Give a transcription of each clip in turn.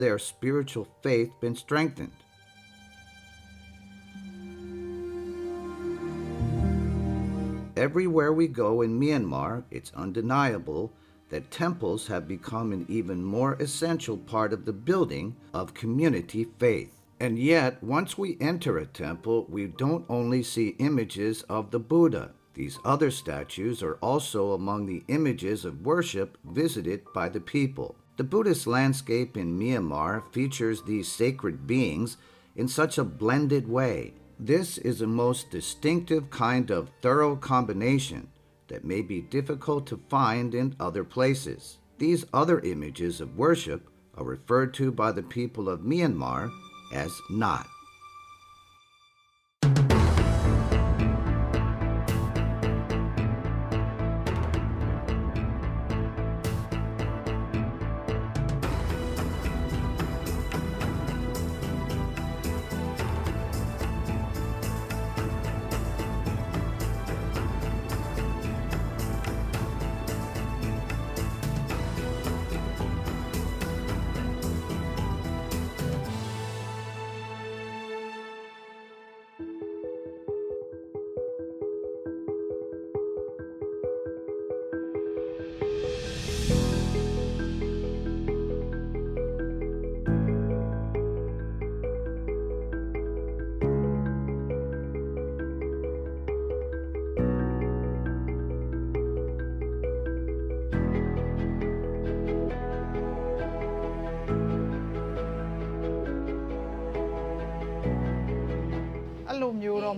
their spiritual faith been strengthened. Everywhere we go in Myanmar, it's undeniable that temples have become an even more essential part of the building of community faith. And yet, once we enter a temple, we don't only see images of the Buddha. These other statues are also among the images of worship visited by the people. The Buddhist landscape in Myanmar features these sacred beings in such a blended way. This is a most distinctive kind of thorough combination that may be difficult to find in other places. These other images of worship are referred to by the people of Myanmar as Nat.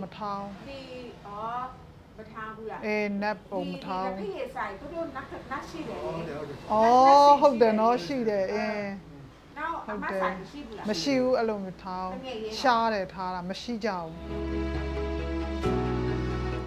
Matao. Nat Matao. Oh, hope they're not she there. Mashiu alone Matao. Shade Tara, Mashijao.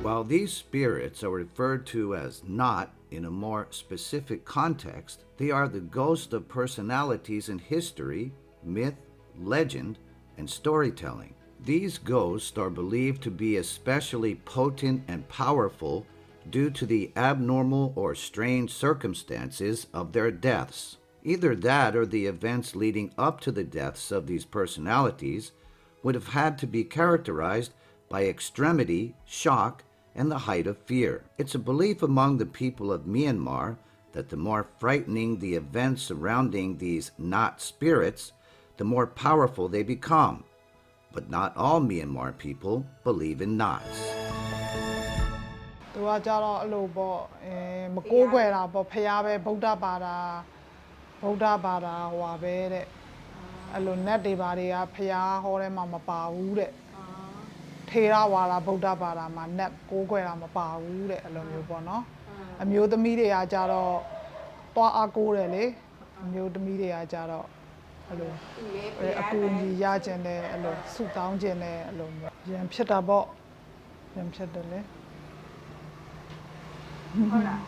While these spirits are referred to as Nat in a more specific context, they are the ghosts of personalities in history, myth, legend, and storytelling. These ghosts are believed to be especially potent and powerful due to the abnormal or strange circumstances of their deaths. Either that or the events leading up to the deaths of these personalities would have had to be characterized by extremity, shock, and the height of fear. It's a belief among the people of Myanmar that the more frightening the events surrounding these Nat spirits, the more powerful they become. But not all Myanmar people believe in Nats. Hello. Aku ya jende hello. Su down jende hello. Yam phit da bo. Yam phit da le.ဟုတ်လား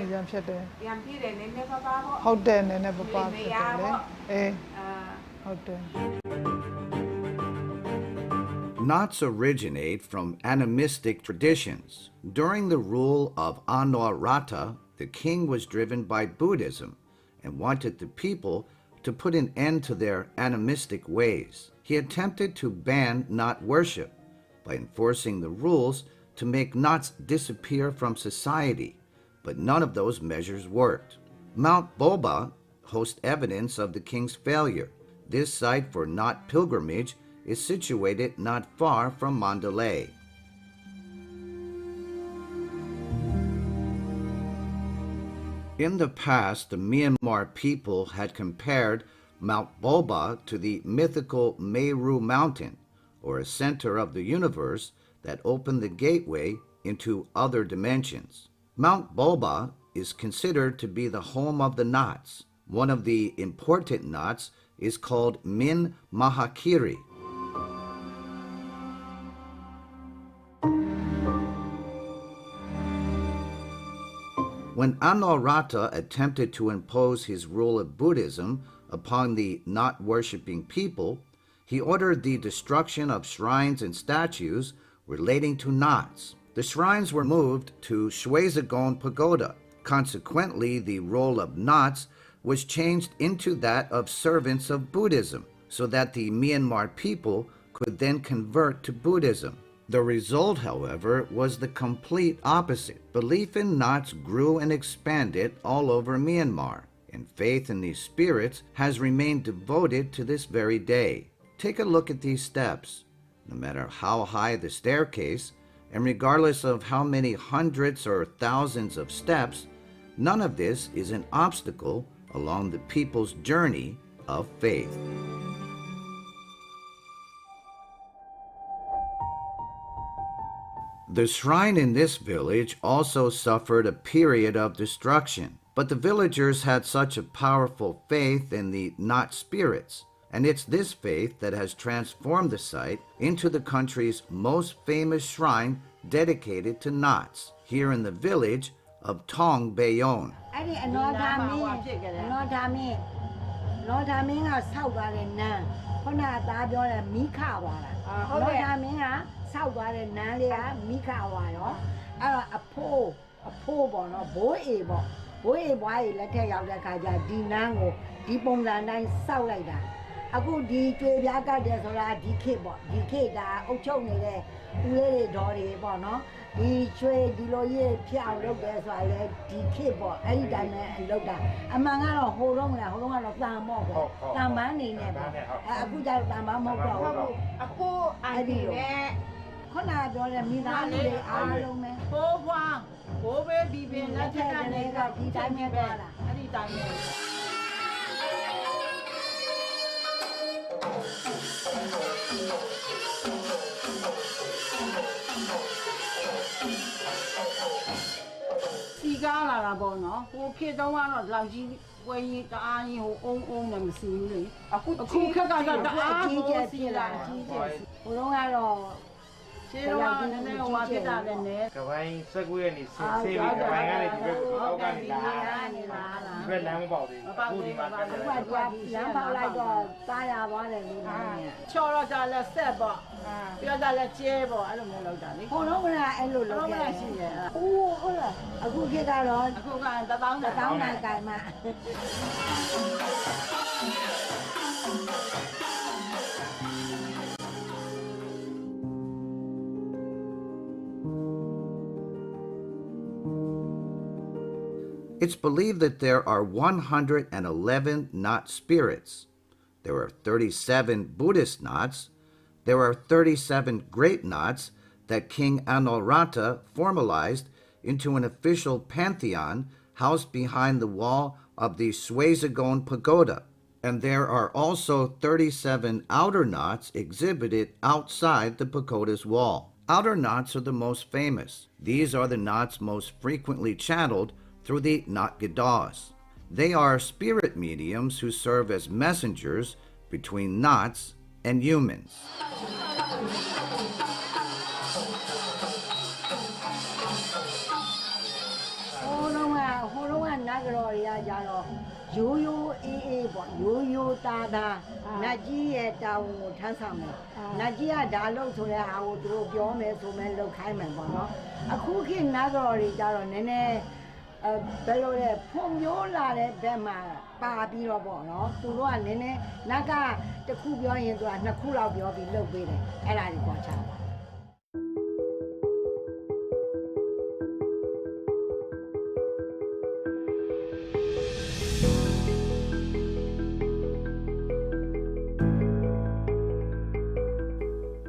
။ရံဖြစ်တယ်။ရံပြည့်တယ်နည်းနည်းပါးပါးပေါ့။ဟုတ်တယ်နည်းနည်းပါးပါးဖြစ်တယ်လေ။ဟုတ်တယ်။ Knots originate from animistic traditions. During the rule of Anuradha, the king was driven by Buddhism and wanted the people to put an end to their animistic ways. He attempted to ban Nat worship by enforcing the rules to make Nats disappear from society, but none of those measures worked. Mount Boba hosts evidence of the king's failure. This site for Nat pilgrimage is situated not far from Mandalay. In the past, the Myanmar people had compared Mount Boba to the mythical Meru Mountain, or a center of the universe that opened the gateway into other dimensions. Mount Boba is considered to be the home of the Nats. One of the important Nats is called Min Mahakiri. When Anuradha attempted to impose his rule of Buddhism upon the Nat-worshipping people, he ordered the destruction of shrines and statues relating to Nats. The shrines were moved to Shwezagon Pagoda. Consequently, the role of Nats was changed into that of servants of Buddhism, so that the Myanmar people could then convert to Buddhism. The result, however, was the complete opposite. Belief in knots grew and expanded all over Myanmar, and faith in these spirits has remained devoted to this very day. Take a look at these steps. No matter how high the staircase, and regardless of how many hundreds or thousands of steps, none of this is an obstacle along the people's journey of faith. The shrine in this village also suffered a period of destruction, but the villagers had such a powerful faith in the Nat spirits, and it's this faith that has transformed the site into the country's most famous shrine dedicated to Nats, here in the village of Tong Bayon. It's believed that there are 111 Nat spirits. There are 37 Buddhist Nats. There are 37 great Nats that King Anuradha formalized into an official pantheon housed behind the wall of the Swazigon Pagoda. And there are also 37 outer Nats exhibited outside the pagoda's wall. Outer Nats are the most famous. These are the Nats most frequently channeled through the Nat Kadaws. They are spirit mediums who serve as messengers between Nats and humans.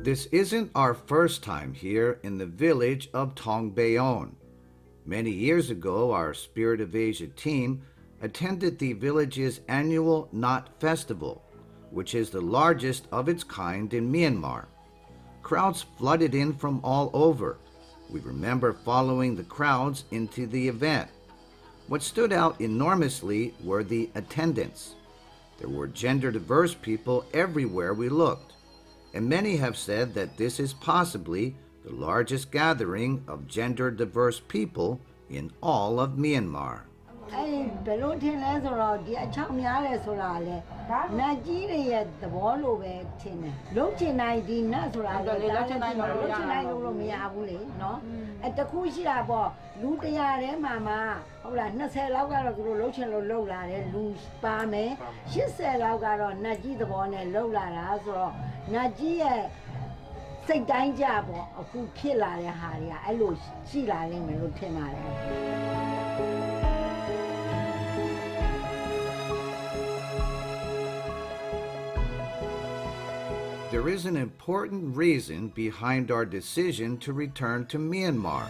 This isn't our first time here in the village of Tong Bayon. Many years ago, our Spirit of Asia team attended the village's annual Nat Festival, which is the largest of its kind in Myanmar. Crowds flooded in from all over. We remember following the crowds into the event. What stood out enormously were the attendants. There were gender-diverse people everywhere we looked, and many have said that this is possibly the largest gathering of gender-diverse people in all of Myanmar. ဘယ်လိုထင်လဲဆိုတော့ဒီအချောင်းများလဲဆိုတာလေနတ်ကြီးတွေရဲ့သဘောလိုပဲထင်တယ်လုံးချင်နိုင်ဒီနတ်ဆိုတာလေလုံးချင်နိုင်လို့မရဘူးလေနော်တခုရှိတာပေါ့လူ100ထဲမှာဟုတ်လား20လောက်ကတော့သူတို့လုံးချင်လို့လုံလာတယ်လူပါမယ်80လောက်ကတော့နတ်ကြီးသဘောနဲ့လုံလာတာဆိုတော့နတ်ကြီးရဲ့စိတ်တိုင်းကြပေါ့အခုဖြစ်လာတဲ့ဟာတွေကအဲ့လိုရှိလာလိမ့်မယ်လို့ထင်ပါတယ် There is an important reason behind our decision to return to Myanmar.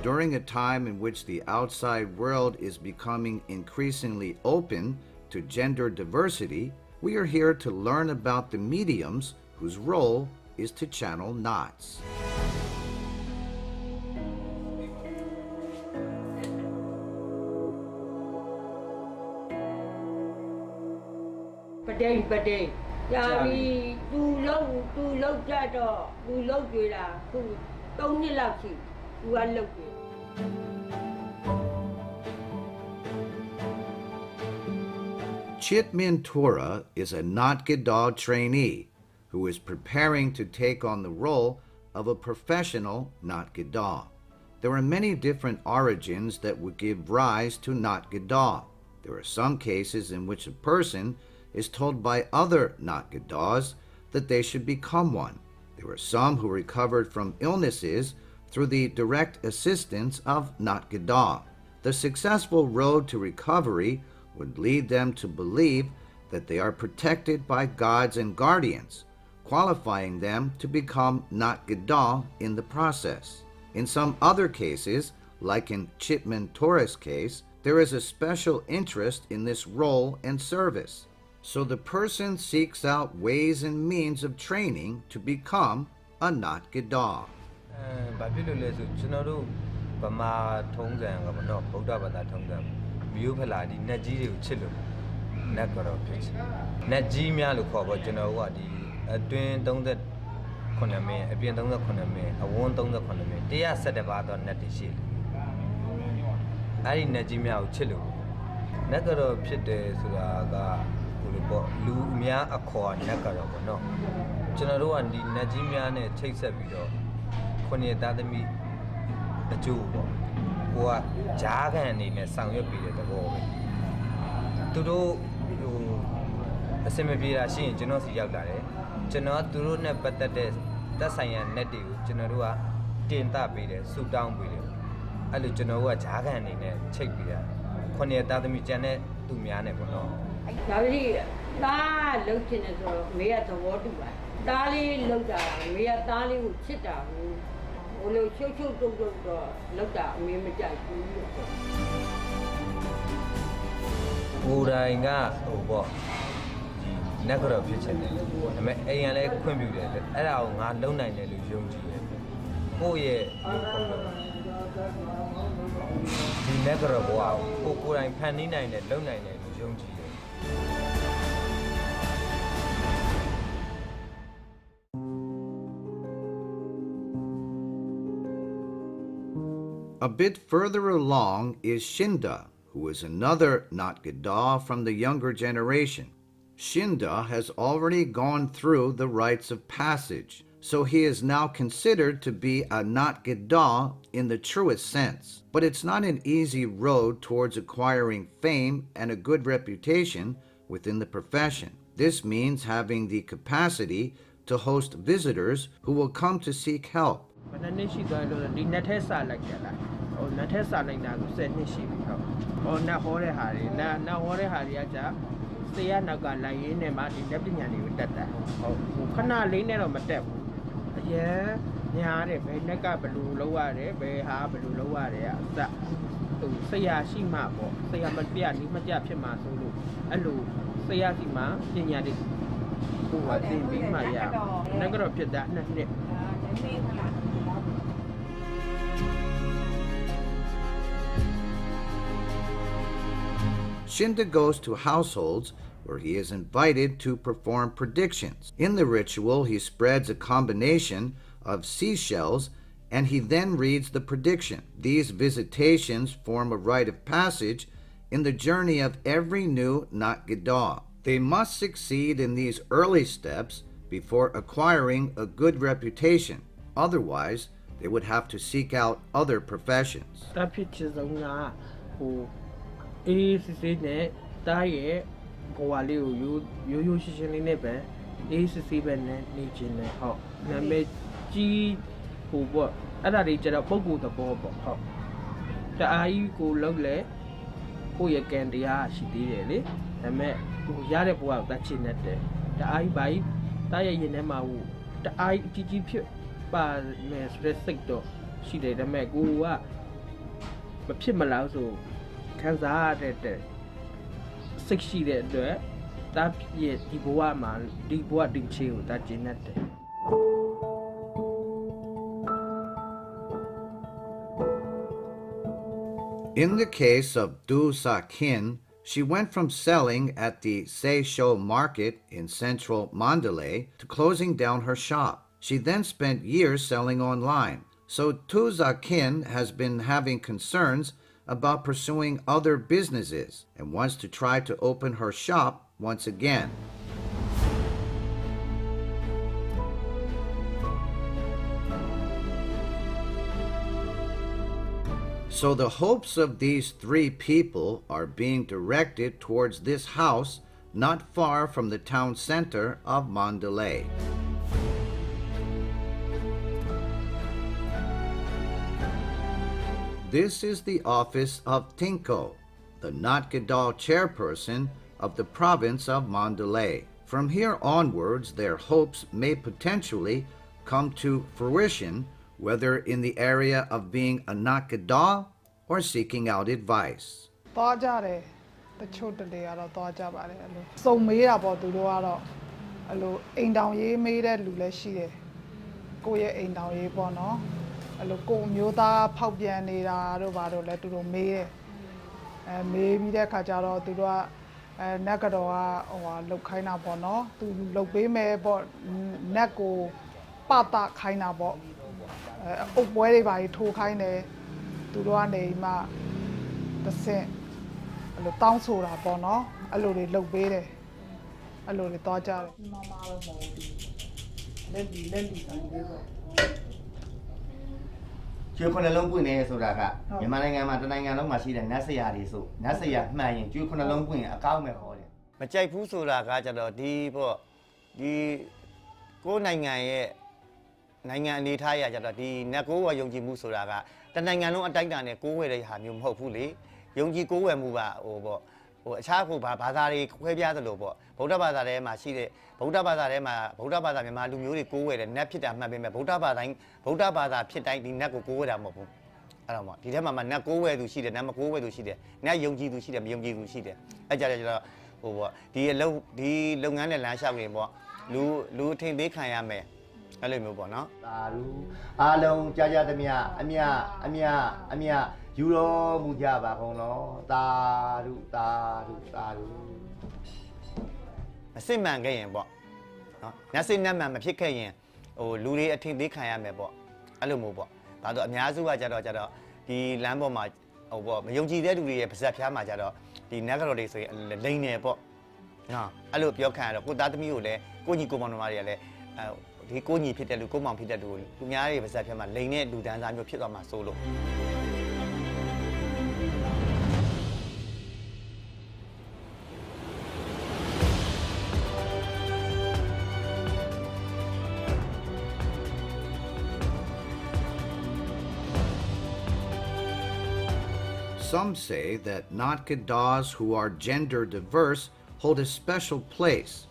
During a time in which the outside world is becoming increasingly open to gender diversity, we are here to learn about the mediums whose role is to channel knots. But day. Yeah, we do low that or do low good. Who don't you love you? Who are looking. Chit Min Tora is a Nat Kadaw trainee who is preparing to take on the role of a professional Nat Kadaw. There are many different origins that would give rise to Nat Kadaw. There are some cases in which a person is told by other Nat Kadaws that they should become one. There are some who recovered from illnesses through the direct assistance of Nat Kadaw. The successful road to recovery would lead them to believe that they are protected by gods and guardians, qualifying them to become Nat Kadaw in the process. In some other cases, like in Chitman Tora's case, there is a special interest in this role and service. So the person seeks out ways and means of training to become a Nat Kadaw. Lu mia akwa nakaro no chonoro andi najimia ne chaiset bi do khone dadami achu bo ko a ja kan ani ne sang yot bi de tabo be tu do asin me pi da shi yin chono si yauk la de chono tu do ne patat de tat sai yan net de ko chono do a tin ta pi de su taung pi de ai lo chono ko a ja kan ani ne chait pi da khone dadami chan ne tu mia ne bo no Dari dah lucu ni tu, mereka tu waduh bah. Dari lucu, mereka dari ucita. Kalau cucu tu lucu, mereka macam tu. Orang ingat, oh, nak kerja macam ni. Tapi yang lain komputer, ada orang lain lain yang lucu je. Oh ye, di nak kerja buat, orang panik lain yang lain yang lucu je. A bit further along is Shinda, who is another Nat Kadaw from the younger generation. Shinda has already gone through the rites of passage, so he is now considered to be a Nat Kadaw in the truest sense. But it's not an easy road towards acquiring fame and a good reputation within the profession. This means having the capacity to host visitors who will come to seek help. Shinda goes to households where he is invited to perform predictions. In the ritual, he spreads a combination of seashells and he then reads the prediction. These visitations form a rite of passage in the journey of every new Nat Kadaw. They must succeed in these early steps before acquiring a good reputation. Otherwise, they would have to seek out other professions. တာဖြစ်ချင်ဆုံးကဟိုအေးစစ်စစ်နဲ့တားရဲ့ဘဝလေးကိုရိုးရှင်းရှင်းလေးနဲ့ပဲအေးစစ်စစ်ပဲနဲ့နေခြင်းနဲ့ဟုတ်နာမည်ကြီးဟိုပေါ့အဲ့ဒါတွေကျတော့ပုံကိုယ်သဘောပေါ့ဟုတ်တအားကြီးကိုလောက်လဲကိုယ့်ရဲ့ကံတရားရှိသေးတယ်လေဒါပေမဲ့ဟိုရတဲ့ဘဝကိုတတ်ချင်တဲ့တအားကြီးပါကြီးတားရဲ့ရင်ထဲမှာဟိုတအားကြီးကြီးဖြစ်ပါမယ်ဆိုတဲ့စိတ်တော့ရှိတယ်ဒါပေမဲ့ကိုကမဖြစ်မလားဆိုခံစားရတဲ့စိတ်ရှိတဲ့အတွက်တားရဲ့ဒီဘဝမှာဒီဘဝဒီချေကိုတတ်ချင်တဲ့ In the case of Du Sa Kin, she went from selling at the Seisho market in central Mandalay to closing down her shop. She then spent years selling online. So Tu Sa Kin has been having concerns about pursuing other businesses and wants to try to open her shop once again. So the hopes of these three people are being directed towards this house not far from the town center of Mandalay. This is the office of Tinko, the Nat Kadaw chairperson of the province of Mandalay. From here onwards, their hopes may potentially come to fruition, whether in the area of being a Nat Kadaw or seeking out advice. သွားကြတယ်တချို့တလေကတော့သွားကြပါတယ်အဲ့လိုစုံမေးတာပေါ့သူတို့ကတော့အဲ့လိုအိမ်တောင်ရေးမေးတဲ့လူလည်းရှိတယ်ကိုယ့်ရဲ့အိမ်တောင်ရေးပေါ့နော်အဲ့လိုကိုမျိုးသားဖောက်ပြန်နေတာတို့ဘာတို့လဲသူတို့မေးတယ်မေးပြီးတဲ့ခါကျတော့သူတို့ကနတ်ကတော့ဟိုဟာလုတ်ခိုင်းတာပေါ့နော်သူလုတ်ပေးမယ်ပေါ့နတ်ကိုပတခိုင်းတာပေါ့အုပ်ပွဲတွေပါထိုးခိုင်းတယ်သူတို့ကနေမှတစ်ဆင့်အဲ့လိုတောင်းဆိုတာပေါ့နော်အဲ့လိုတွေလုပ်ပေးတယ်အဲ့လိုတွေသွားကြတယ်မမတော့မဟုတ်ဘူးလက်ဒီတိုင်းလေးပေါ့ကျွေးခုနှလုံးပွင့်နေဆိုတာကမြန်မာနိုင်ငံမှာတနိုင်ငံလုံးမှာရှိတဲ့နတ်ဆရာတွေဆိုနတ်ဆရာမှန်ရင်ကျွေးခုနှလုံးပွင့်ရင်အကောင်းမဲ့ဟောတယ်မကြိုက်ဘူးဆိုတာကကျတော့ဒီပေါ့ဒီကိုယ်နိုင်ငံရဲ့နိုင်ငံအနေထားရကြတော့ဒီနတ်ကိုးဝယုံကြည်မှုဆိုတာကတနိုင်ငံလုံးအတိုက်အတာနဲ့ကိုးဝဲတဲ့ဟာမျိုးမဟုတ်ဘူးလေယုံကြည်ကိုးဝဲမှုကဟိုပေါ့ဟိုအခြားကိုဘာသာတွေခွဲပြားသလိုပေါ့ဗုဒ္ဓဘာသာထဲမှာရှိတဲ့ဗုဒ္ဓဘာသာထဲမှာဗုဒ္ဓဘာသာမြန်မာလူမျိုးတွေကိုးဝဲတဲ့နတ်ဖြစ်တာမှတ်ပေမဲ့ဗုဒ္ဓဘာသာဖြစ်တိုင်းဒီနတ်ကိုကိုးဝဲတာမဟုတ်ဘူးအဲ့တော့ဒီထဲမှာနတ်ကိုးဝဲသူရှိတယ်နတ်မကိုးဝဲသူရှိတယ်နတ်ယုံကြည်သူရှိတယ်မယုံကြည်သူရှိတယ်အဲ့ကြတော့ဟိုပေါ့ဒီလုပ်ငန်းနဲ့လမ်းလျှောက်နေပေါ့လူအထင်သေးခံရမယ်အဲ့လိုမျိုးပေါ့နော်သာဓုအားလုံးကြားသမျှအမြယူတော်မူကြပါကုန်လောသာဓုအစစ်မှန်ခဲ့ရင်ပေါ့နော်နတ်စစ်နတ်မှန်မဖြစ်ခဲ့ရင်ဟိုလူတွေအထင်သေးခံရမယ်ပေါ့အဲ့လိုမျိုးပေါ့ဒါတော့အများစုကကြတော့ဒီလမ်းပေါ်မှာဟိုပေါ့မယုံကြည်တဲ့လူတွေရဲ့ပါဇက်ဖျားမှာကြတော့ဒီနတ်ကတော်တွေဆိုရင်လိန်နေပေါ့နော်အဲ့လိုပြောခံရတော့ကိုသားသမီးကိုလည်းကိုညီကိုမောင်နှမတွေကလည်းဒီကိုညီဖြစ်တဲ့လူကိုမောင်ဖြစ်တဲ့လူသူများတွေပါဇက်ဖျားမှာလိန်တဲ့လူတန်းစားမျိုးဖြစ်သွားမှာစိုးလို့ Some say that Nat Kadaws who are gender diverse hold a special place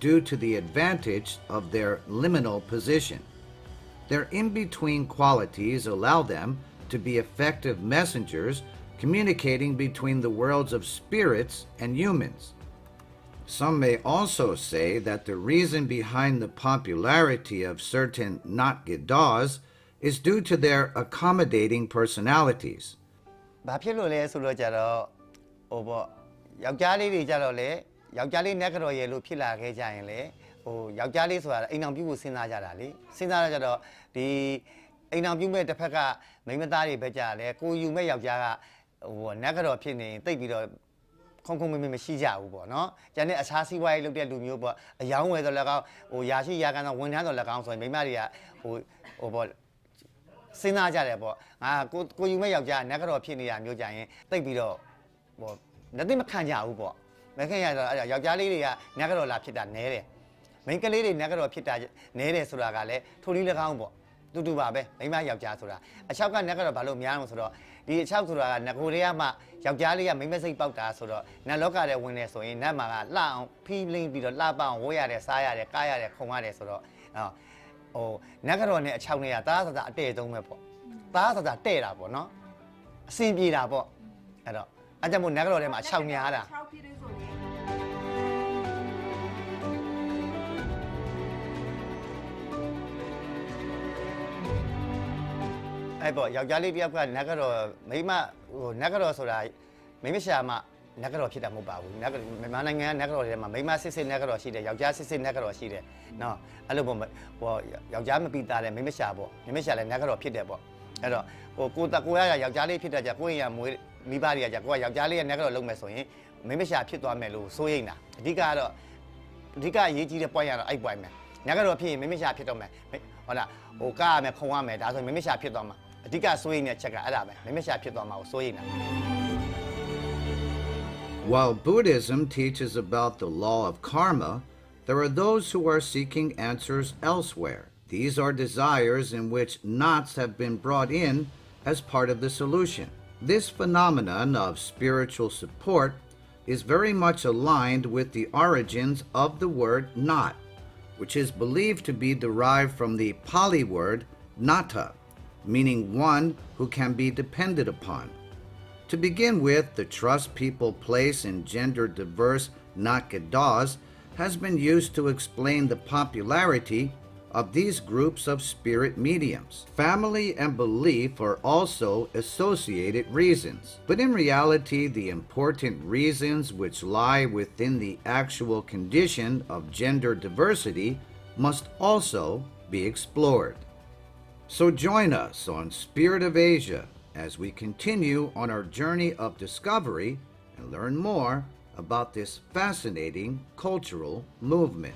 due to the advantage of their liminal position. Their in-between qualities allow them to be effective messengers communicating between the worlds of spirits and humans. Some may also say that the reason behind the popularity of certain Nat Kadaws is due to their accommodating personalities. ဘာဖြစ်လို့လဲဆိုတော့ကြတော့ဟိုပေါ့ယောက်ျားလေးတွေကြတော့လေယောက်ျားလေးနက်ကတော့ရေလို့ဖြစ်လာခဲ့ကြရင်လေဟိုယောက်ျားလေးဆိုတာအိမ်အောင်ပြုဖို့စဉ်းစားကြတာလေစဉ်းစားရကြတော့ဒီ အိမ်အောင်ပြုမဲ့တစ်ဖက်ကမိမသားတွေပဲကြတယ်ကိုယူမဲ့ယောက်ျားကဟိုနတ်ကတော့ဖြစ်နေတိတ်ပြီးတော့ခုံခုံမင်းမရှိကြဘူးပေါ့နော်ကျန်တဲ့အခြားစီးပွားရေးလုပ်တဲ့လူမျိုးပေါ့အယောင်းဝယ်ဆိုလည်းကောင်းဟိုရာရှိရာကန်တော့ဝန်ထမ်းဆိုလည်းကောင်းဆိုရင်မိမတွေကဟိုပေါ့စဉ်းစားကြတယ်ပေါ့ငါကိုယူမဲ့ယောက်ျားနတ်ကတော့ဖြစ်နေတာမျိုးကြရင်တိတ်ပြီးတော့ဟိုလက်သိမခံကြဘူးပေါ့မခံရတော့အဲ့ယောက်ျားလေးတွေကနတ်ကတော့လာဖြစ်တာနဲတယ်မိန်းကလေးတွေနတ်ကတော့ဖြစ်တာနဲတယ်ဆိုတာကလည်းထိုနည်း၎င်းပေါ့တူပါပဲမိန်းမယောက်ျားဆိုတာအချောက်ကနတ်ကတော့ဘာလို့များအောင်ဆိုတော့ဒီအချောက်ဆိုတာကငကိုတွေကမှယောက်ျားလေးကမိန်းမစိတ်ပေါက်တာဆိုတော့နတ်လောကထဲဝင်နေဆိုရင်နတ်မှာကလှအောင်ဖီးလင်းပြီးတော့လှပအောင်ဝေးရတယ်စားရတယ်ကားရတယ်ခုံရတယ်ဆိုတော့ဟိုနတ်ကတော့နဲ့အချောက်နဲ့ကသားစစအတဲ့တုံးပဲပေါ့သားစစတဲ့တာပေါ့နော်အစင်ပြေတာပေါ့အဲ့တော့အဲ့ကြောင့်မို့နတ်ကတော့ထဲမှာအချောက်များတာအဲ့ပေါ့ယောက်ျားလေးတယောက်ကနတ်ကတော့မိမဟိုနတ်ကတော့ဆိုတာမိမရှာမနတ်ကတော့ဖြစ်တာမဟုတ်ပါဘူးနတ်မြန်မာနိုင်ငံကနတ်ကတော့ထဲမှာမိမစစ်နတ်ကတော့ရှိတယ်ယောက်ျားစစ်နတ်ကတော့ရှိတယ်နော်အဲ့လိုပေါ့ဟိုယောက်ျားမပီတာတယ်မိမရှာပေါ့မိမရှာလည်းနတ်ကတော့ဖြစ်တယ်ပေါ့အဲ့တော့ဟိုကိုရယောက်ျားလေးဖြစ်တဲ့ကြကိုရင်ရမွေးမိဘတွေကကြကိုကယောက်ျားလေးကနတ်ကတော့လုံးမယ်ဆိုရင်မိမရှာဖြစ်သွားမယ်လို့စိုးရိမ်တာအဓိကတော့အရေးကြီးတဲ့ point ကတော့အဲ့ point ပဲနတ်ကတော့ဖြစ်ရင်မိမရှာဖြစ်တော့မယ်ဟုတ်လားဟိုကားရမယ်ခုံရမယ်ဒါဆိုရင်မိမရှာဖြစ်သွားမှာအဓိကစိုးရိမ်တဲ့ချက်ကအဲ့ဒါပဲမိမရှာဖြစ်သွားမှာကိုစိုးရိမ်တာ While Buddhism teaches about the law of karma, there are those who are seeking answers elsewhere. These are desires in which knots have been brought in as part of the solution. This phenomenon of spiritual support is very much aligned with the origins of the word knot, which is believed to be derived from the Pali word nata, meaning one who can be depended upon. To begin with, the trust people place in gender-diverse Nat Kadaws has been used to explain the popularity of these groups of spirit mediums. Family and belief are also associated reasons, but in reality, the important reasons which lie within the actual condition of gender diversity must also be explored. So join us on Spirit of Asia as we continue on our journey of discovery and learn more about this fascinating cultural movement.